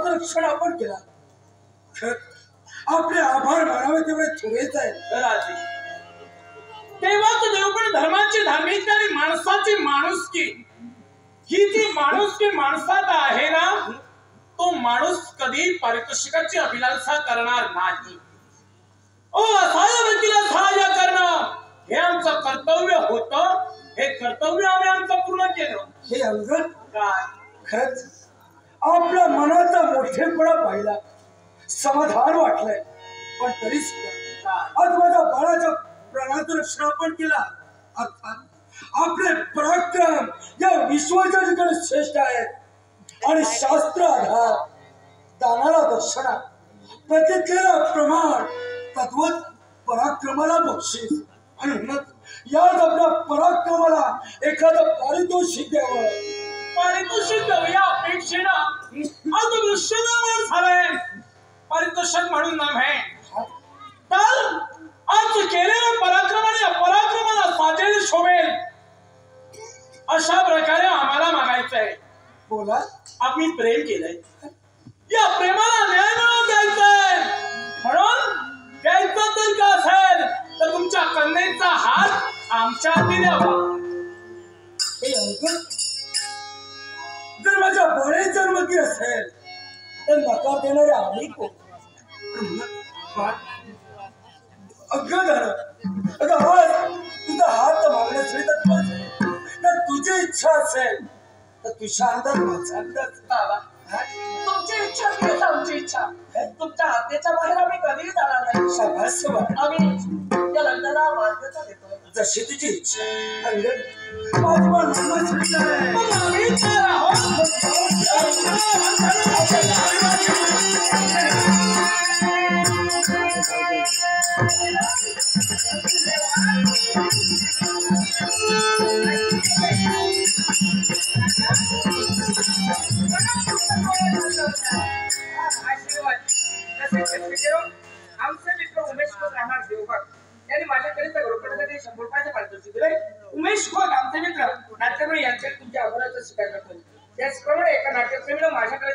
रक्षण आपण केला आपले आभार मानावे तेवढे थोडेच आहे तेव्हाच देवगुण धर्माची धार्मिकता आणि माणसाची माणुसकी ही जी माणुसकी माणसात आहे ना तो माणूस कधी पारितोषिकाची अभिलाषा करणार नाही असहाय व्यक्तीला सहाय्य करणं हे आमचं कर्तव्य होतं हे कर्तव्य आम्ही आमचं पूर्ण केलं हे अंगद काय खरंच आपल्या मनाचा मोठेपणा पाहिला समाधान वाटलंय पण तरी सुद्धा आज माझ्या बाळाच्या प्राणाचं रक्षण आपण केला अर्थात आपले पराक्रम या विश्वाच्या ठिकाणी श्रेष्ठ आहेत आणि शास्त्र आधार दानाला दर्शना प्रतिज्ञेला प्रमाण तद्वत पराक्रमाला बक्षीस आणि याच आपल्या पराक्रमाला एखादं पारितोषिक द्यावं पारितोषिक देऊया अपेक्षेनं आज वृक्षनामण झालंय पारितोषिक म्हणून नव्हे तर आज केलेल्या पराक्रमाने अपराक्रमाला साजेल शोभेल अशा प्रकारे आम्हाला मागायचंय बोला आम्ही प्रेम केलंय या प्रेमाला न्याय मिळवून द्यायचंय म्हणून द्यायचं तर का असेल तर तुमच्या कन्येचा हात आमच्या हाती द्यावा जर माझ्या बळे जन्मती असेल तर नकार देणारे आम्ही कोण अगं झालं तुझा हात मागण्यासाठी तर तुझी इच्छा असेल तर तुझ्या अंदाज माझा अंदाज बाबा तुमची इच्छा तीच आमची इच्छा तुमच्या हातेच्या बाहेर आम्ही कधीही जाणार नाही शाबास आम्ही या लग्नाला मान्यता देतो जशी तुझी इच्छा माझी आमचे मित्र उमेश खोत राहणार देवगड त्यांनी माझ्याकडे रोकण्यासाठी 100 रुपयाचे पारितोषिक दिले उमेश खोत आमचे मित्र नाट्यप्रेमी यांचे तुमच्या आभाराचा स्वीकार करतो त्याचप्रमाणे एका नाट्यप्रेमीला माझ्याकडे